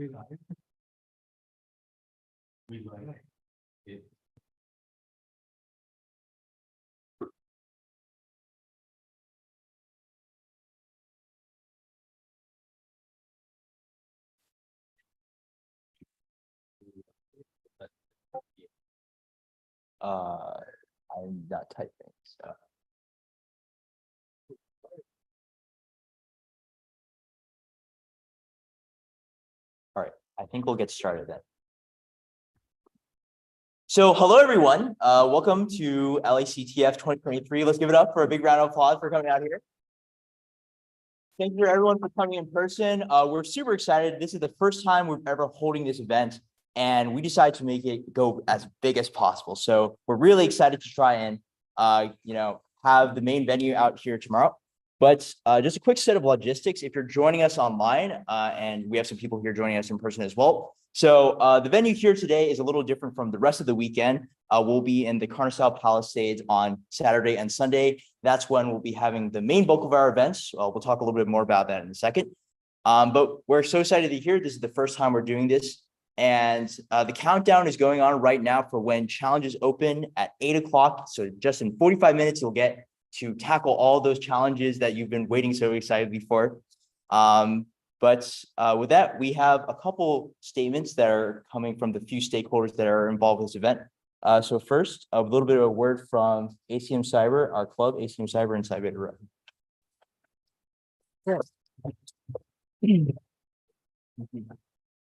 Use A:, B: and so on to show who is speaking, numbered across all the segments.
A: We live. We live. It.
B: I'm not typing, so. All right, I think we'll get started then. So hello, everyone. Welcome to LACTF 2023. Let's give it up for a big round of applause for coming out here. Thank you to everyone for coming in person. We're super excited. This is the first time we're ever holding this event, and we decided to make it go as big as possible. So we're really excited to try and, have the main venue out here tomorrow. But just a quick set of logistics. If you're joining us online, and we have some people here joining us in person as well. So the venue here today is a little different from the rest of the weekend. We'll be in the Carnegie Palisades on Saturday and Sunday. That's when we'll be having the main bulk of our events. We'll talk a little bit more about that in a second. But we're so excited to hear this is the first time we're doing this. And the countdown is going on right now for when challenges open at 8 o'clock. So just in 45 minutes, you'll get to tackle all those challenges that you've been waiting so excitedly for. But with that, we have a couple statements that are coming from the few stakeholders that are involved with this event. So first, a little bit of a word from ACM Cyber, our club, ACM Cyber and Cyber.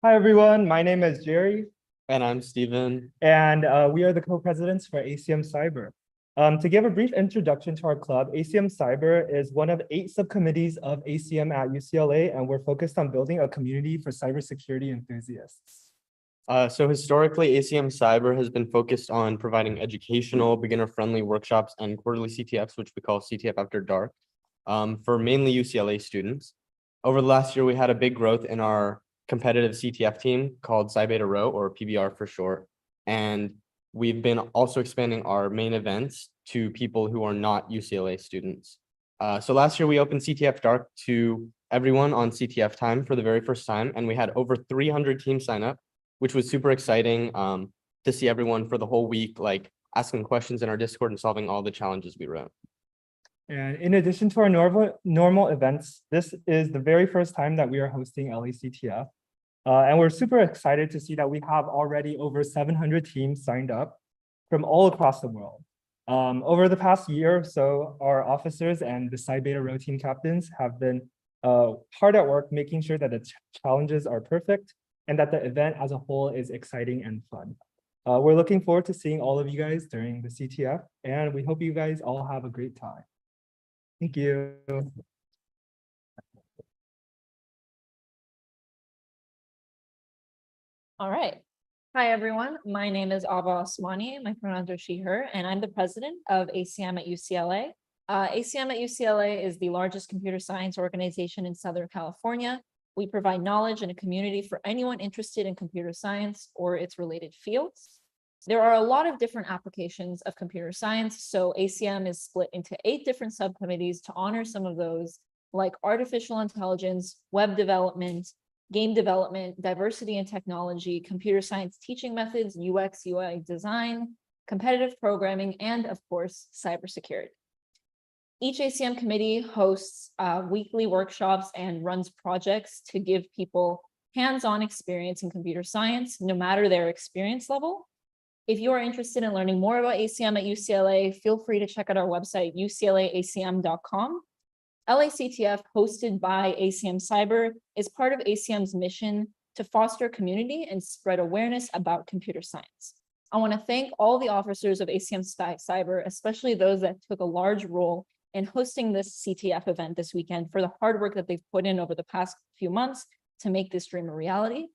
C: Hi, everyone. My name is Jerry.
D: And I'm Steven.
C: And we are the co-presidents for ACM Cyber. To give a brief introduction to our club, ACM Cyber is one of 8 subcommittees of ACM at UCLA, and we're focused on building a community for cybersecurity enthusiasts.
D: So historically, ACM Cyber has been focused on providing educational, beginner-friendly workshops and quarterly CTFs, which we call CTF After Dark, for mainly UCLA students. Over the last year, we had a big growth in our competitive CTF team called Psi Beta Rho, or PBR for short. And we've been also expanding our main events to people who are not UCLA students. So last year, we opened CTF Dark to everyone on CTF time for the very first time. And we had over 300 teams sign up, which was super exciting to see everyone for the whole week, like asking questions in our Discord and solving all the challenges we wrote.
C: And in addition to our normal events, this is the very first time that we are hosting LACTF. And we're super excited to see that we have already over 700 teams signed up from all across the world. Over the past year or so, our officers and the Psi Beta Rho team captains have been hard at work making sure that the challenges are perfect and that the event as a whole is exciting and fun. We're looking forward to seeing all of you guys during the CTF, and we hope you guys all have a great time. Thank you.
E: All right. Hi, everyone. My name is Ava Aswani. My pronouns are she, her, and I'm the president of ACM at UCLA. ACM at UCLA is the largest computer science organization in Southern California. We provide knowledge and a community for anyone interested in computer science or its related fields. There are a lot of different applications of computer science, so ACM is split into 8 different subcommittees to honor some of those, like artificial intelligence, web development, game development, diversity and technology, computer science teaching methods, UX, UI design, competitive programming, and of course, cybersecurity. Each ACM committee hosts weekly workshops and runs projects to give people hands-on experience in computer science, no matter their experience level. If you are interested in learning more about ACM at UCLA, feel free to check out our website, uclaacm.com. LACTF, hosted by ACM Cyber, is part of ACM's mission to foster community and spread awareness about computer science. I want to thank all the officers of ACM Cyber, especially those that took a large role in hosting this CTF event this weekend, for the hard work that they've put in over the past few months to make this dream a reality.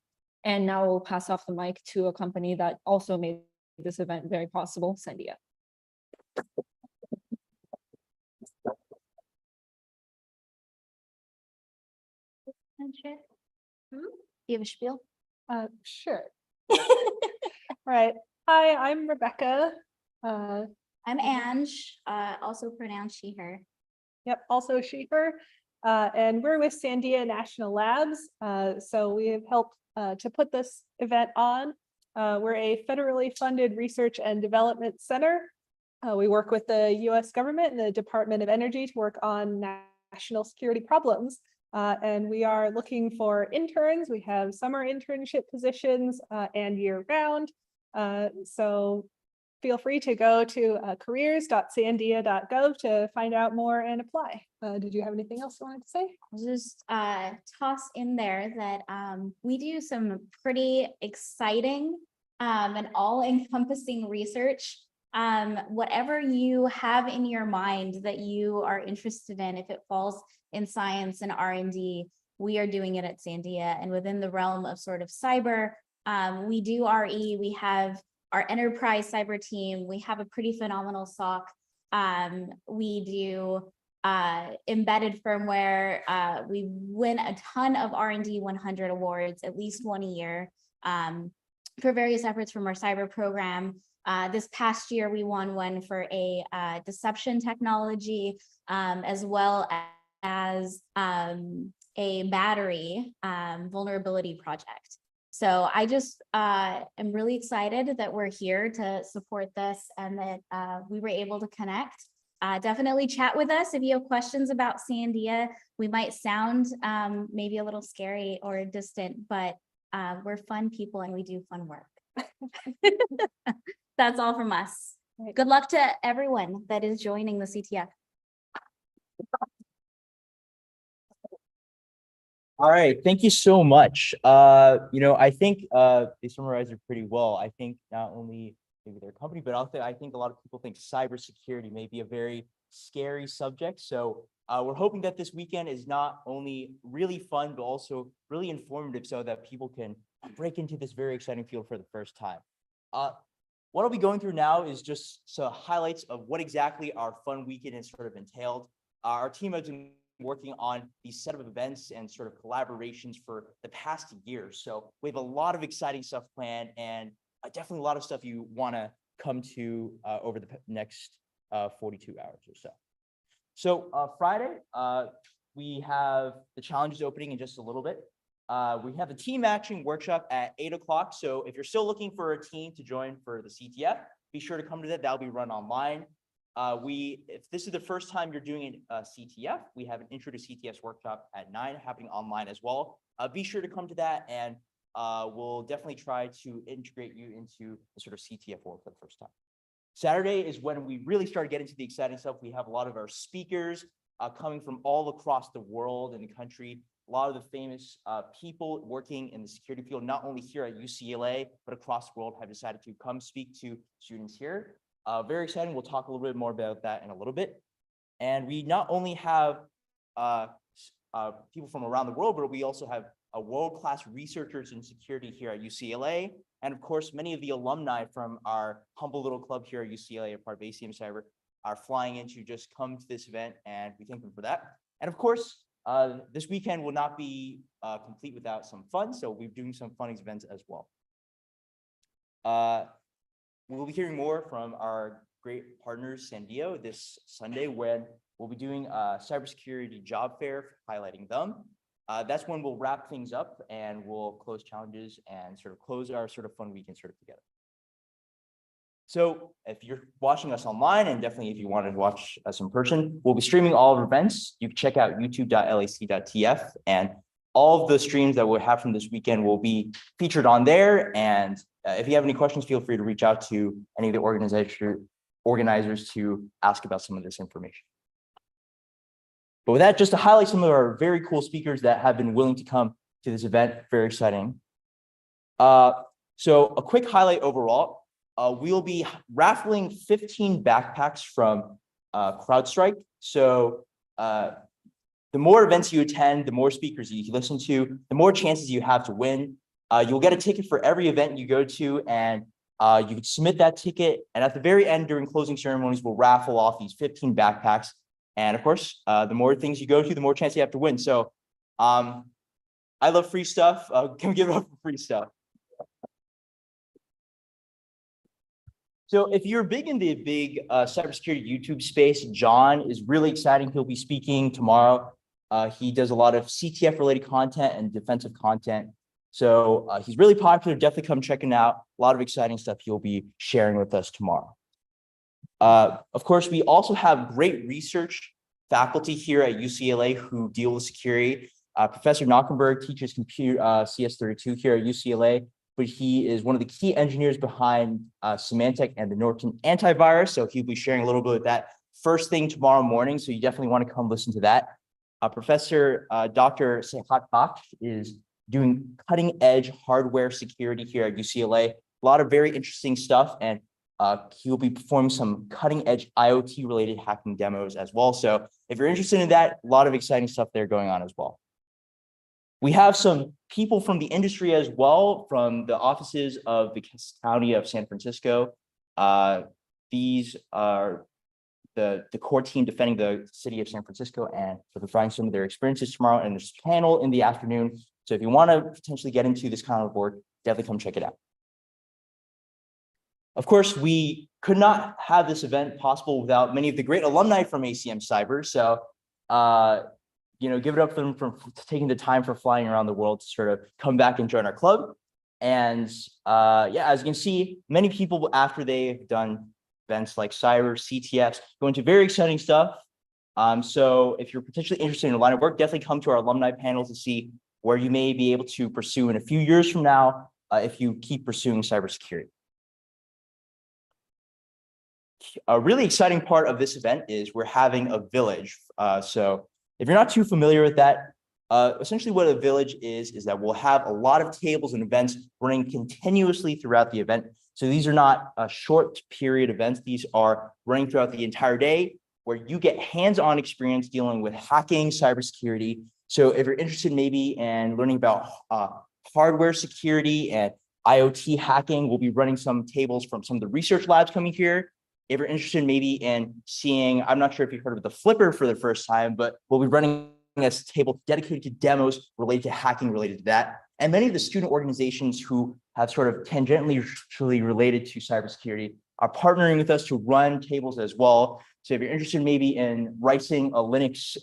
E: And now we'll pass off the mic to a company that also made this event very possible, Sendia.
F: Do you have a spiel?
G: Sure. Right. Hi, I'm Rebecca.
F: I'm Ange, also pronounced she, her.
G: Yep, also she, her. And we're with Sandia National Labs. So we have helped to put this event on. We're a federally funded research and development center. We work with the US government and the Department of Energy to work on national security problems. And we are looking for interns. We have summer internship positions and year round. So feel free to go to careers.sandia.gov to find out more and apply. Did you have anything else you wanted to say?
F: I'll just toss in there that we do some pretty exciting and all-encompassing research. Whatever you have in your mind that you are interested in, if it falls in science and R&D, we are doing it at Sandia. And within the realm of sort of cyber, we do RE, we have our enterprise cyber team, we have a pretty phenomenal SOC. We do embedded firmware. We win a ton of R&D 100 awards, at least one a year, for various efforts from our cyber program. This past year, we won one for a deception technology, as well as a battery vulnerability project. So I just am really excited that we're here to support this and that we were able to connect. Definitely chat with us if you have questions about Sandia. We might sound maybe a little scary or distant, but we're fun people and we do fun work. That's all from us. Good luck to everyone that is joining the CTF.
B: All right, thank you so much. I think they summarized it pretty well. I think not only maybe their company, but also I think a lot of people think cybersecurity may be a very scary subject. So we're hoping that this weekend is not only really fun, but also really informative so that people can break into this very exciting field for the first time. What I'll be going through now is just some highlights of what exactly our fun weekend has sort of entailed. Our team has been working on these set of events and sort of collaborations for the past year. So we have a lot of exciting stuff planned and definitely a lot of stuff you want to come to over the next 42 hours or so. So Friday, we have the challenges opening in just a little bit. We have the team action workshop at 8 o'clock. So if you're still looking for a team to join for the CTF, be sure to come to that. That'll be run online. If this is the first time you're doing a CTF, we have an intro to CTFs workshop at 9 happening online as well. Be sure to come to that and we'll definitely try to integrate you into the sort of CTF world for the first time. Saturday is when we really start getting to the exciting stuff. We have a lot of our speakers coming from all across the world and the country. A lot of the famous people working in the security field, not only here at UCLA, but across the world have decided to come speak to students here. Very exciting. We'll talk a little bit more about that in a little bit. And we not only have people from around the world, but we also have world-class researchers in security here at UCLA. And of course, many of the alumni from our humble little club here at UCLA, a part of ACM Cyber, are flying in to just come to this event, and we thank them for that. And of course, this weekend will not be complete without some fun, so we're doing some fun events as well. We'll be hearing more from our great partners, Sandio, this Sunday when we'll be doing a cybersecurity job fair, highlighting them. That's when we'll wrap things up and we'll close challenges and sort of close our sort of fun weekend sort of together. So if you're watching us online, and definitely if you wanted to watch us in person, we'll be streaming all of our events. You can check out youtube.lac.tf, and all of the streams that we'll have from this weekend will be featured on there. And if you have any questions, feel free to reach out to any of the organizers to ask about some of this information. But with that, just to highlight some of our very cool speakers that have been willing to come to this event, very exciting. So a quick highlight overall. We'll be raffling 15 backpacks from CrowdStrike. So the more events you attend, the more speakers you listen to, the more chances you have to win. You'll get a ticket for every event you go to, and you can submit that ticket. And at the very end, during closing ceremonies, we'll raffle off these 15 backpacks. And of course, the more things you go to, the more chance you have to win. So I love free stuff. Can we give it up for free stuff? So if you're big in the cybersecurity YouTube space, John is really exciting. He'll be speaking tomorrow. He does a lot of CTF related content and defensive content. So he's really popular. Definitely come check him out. A lot of exciting stuff he'll be sharing with us tomorrow. Of course, we also have great research faculty here at UCLA who deal with security. Professor Knockenberg teaches computer CS32 here at UCLA, but he is one of the key engineers behind Symantec and the Norton antivirus. So he'll be sharing a little bit of that first thing tomorrow morning. So you definitely want to come listen to that. Professor Dr. Sehat Baksh is doing cutting edge hardware security here at UCLA. A lot of very interesting stuff. And he will be performing some cutting edge IoT related hacking demos as well. So if you're interested in that, a lot of exciting stuff there going on as well. We have some people from the industry as well, from the offices of the County of San Francisco. These are the core team defending the city of San Francisco, and for providing some of their experiences tomorrow. And there's a panel in the afternoon. So if you want to potentially get into this kind of work, definitely come check it out. Of course, we could not have this event possible without many of the great alumni from ACM Cyber. So, give it up for them for taking the time for flying around the world to sort of come back and join our club. And as you can see, many people after they've done events like Cyber, CTFs, go into very exciting stuff. So if you're potentially interested in a line of work, definitely come to our alumni panel to see where you may be able to pursue in a few years from now if you keep pursuing cybersecurity. A really exciting part of this event is we're having a village. So if you're not too familiar with that, essentially what a village is that we'll have a lot of tables and events running continuously throughout the event. So these are not short period events. These are running throughout the entire day where you get hands-on experience dealing with hacking, cybersecurity. So if you're interested maybe in learning about hardware security and IoT hacking, we'll be running some tables from some of the research labs coming here. If you're interested maybe in seeing, I'm not sure if you've heard of the Flipper for the first time, but we'll be running a table dedicated to demos related to hacking related to that. And many of the student organizations who have sort of tangentially related to cybersecurity are partnering with us to run tables as well. So if you're interested maybe in writing a Linux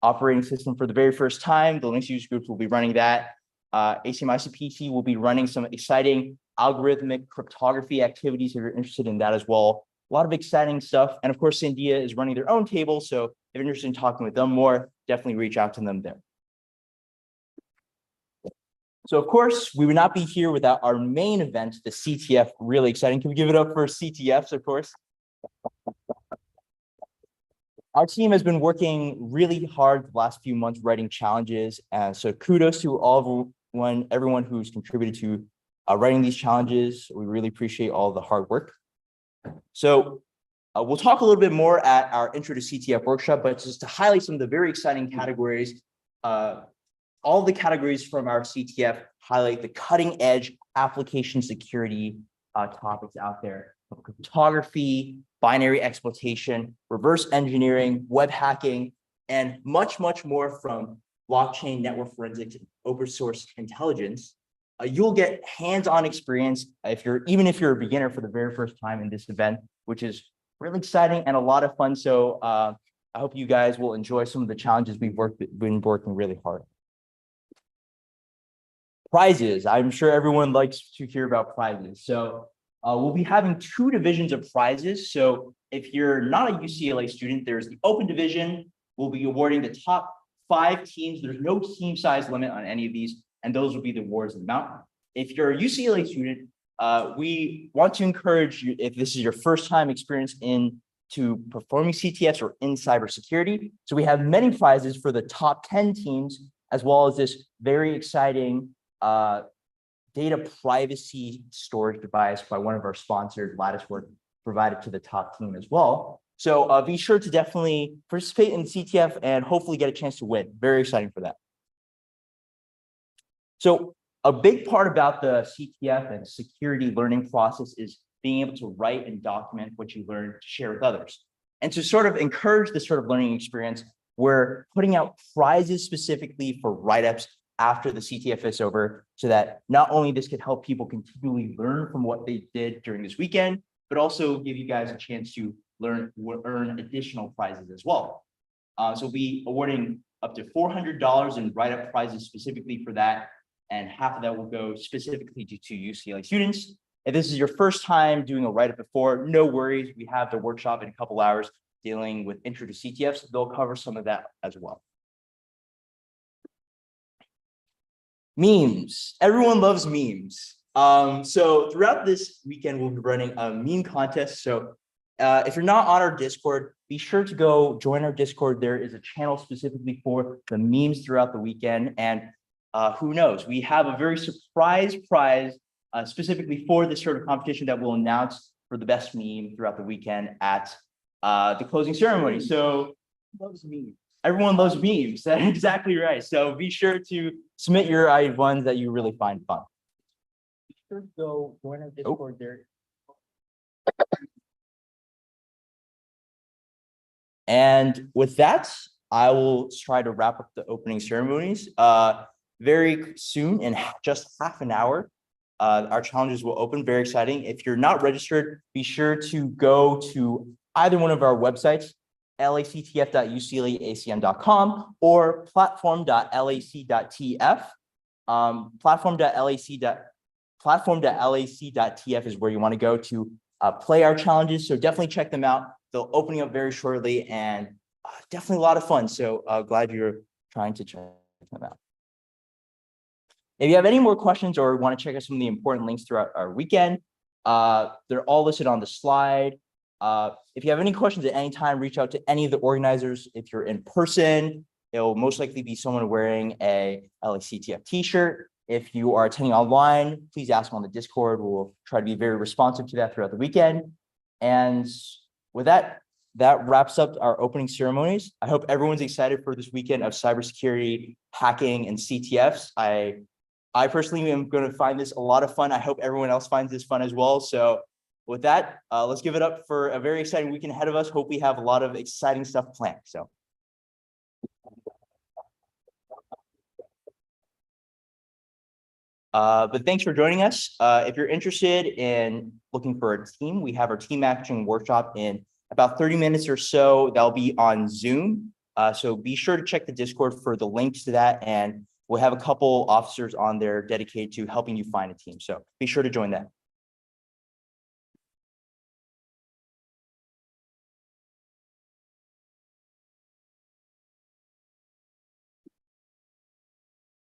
B: operating system for the very first time, the Linux user groups will be running that. ACM ICPT will be running some exciting algorithmic cryptography activities if you're interested in that as well. A lot of exciting stuff. And of course, Sandia is running their own table. So if you're interested in talking with them more, definitely reach out to them there. So of course, we would not be here without our main event, the CTF. Really exciting. Can we give it up for CTFs, of course? Our team has been working really hard the last few months writing challenges. And so kudos to everyone who's contributed to writing these challenges. We really appreciate all the hard work. So we'll talk a little bit more at our Intro to CTF workshop, but just to highlight some of the very exciting categories, all the categories from our CTF highlight the cutting edge application security topics out there: cryptography, binary exploitation, reverse engineering, web hacking, and much, much more from blockchain, network forensics, and open source intelligence. You'll get hands-on experience even if you're a beginner for the very first time in this event, which is really exciting and a lot of fun. So I hope you guys will enjoy some of the challenges we've been working really hard on. Prizes. I'm sure everyone likes to hear about prizes. So we'll be having 2 divisions of prizes. So if you're not a UCLA student, there's the open division. We'll be awarding the top 5 teams. There's no team size limit on any of these, and those will be the awards amount. If you're a UCLA student, we want to encourage you, if this is your first time experience into performing CTFs or in cybersecurity. So we have many prizes for the top 10 teams, as well as this very exciting data privacy storage device by one of our sponsored Latticework provided to the top team as well. So be sure to definitely participate in CTF and hopefully get a chance to win. Very exciting for that. So a big part about the CTF and security learning process is being able to write and document what you learn to share with others. And to sort of encourage this sort of learning experience, we're putting out prizes specifically for write-ups after the CTF is over, so that not only this could help people continually learn from what they did during this weekend, but also give you guys a chance to earn additional prizes as well. So we'll be awarding up to $400 in write-up prizes specifically for that. and half of that will go specifically to UCLA students. If this is your first time doing a write-up before, no worries. We have the workshop in a couple hours dealing with intro to CTFs. They'll cover some of that as well. Memes. Everyone loves memes. So throughout this weekend, we'll be running a meme contest. So if you're not on our Discord, be sure to go join our Discord. There is a channel specifically for the memes throughout the weekend. And who knows, we have a very surprise prize specifically for this sort of competition that we'll announce for the best meme throughout the weekend at the closing ceremony. So loves memes. Everyone loves memes. That's exactly right. So be sure to submit your ones that you really find fun. Be sure to go join our Discord there. And with that, I will try to wrap up the opening ceremonies. Very soon, in just half an hour, our challenges will open. Very exciting. If you're not registered, be sure to go to either one of our websites, lactf.uclaacm.com or platform.lac.tf. Platform.lac.tf is where you want to go to play our challenges. So definitely check them out. They'll opening up very shortly and definitely a lot of fun. So glad you're trying to check them out. If you have any more questions or want to check out some of the important links throughout our weekend, they're all listed on the slide. If you have any questions at any time, reach out to any of the organizers. If you're in person, it will most likely be someone wearing a LACTF t-shirt. If you are attending online, please ask on the Discord. We'll try to be very responsive to that throughout the weekend. And with that, that wraps up our opening ceremonies. I hope everyone's excited for this weekend of cybersecurity, hacking, and CTFs. I personally am going to find this a lot of fun. I hope everyone else finds this fun as well. So with that, let's give it up for a very exciting weekend ahead of us. Hope we have a lot of exciting stuff planned. So. But thanks for joining us. If you're interested in looking for a team, we have our team matching workshop in about 30 minutes or so. That'll be on Zoom. So be sure to check the Discord for the links to that. And we'll have a couple officers on there dedicated to helping you find a team. So be sure to join that.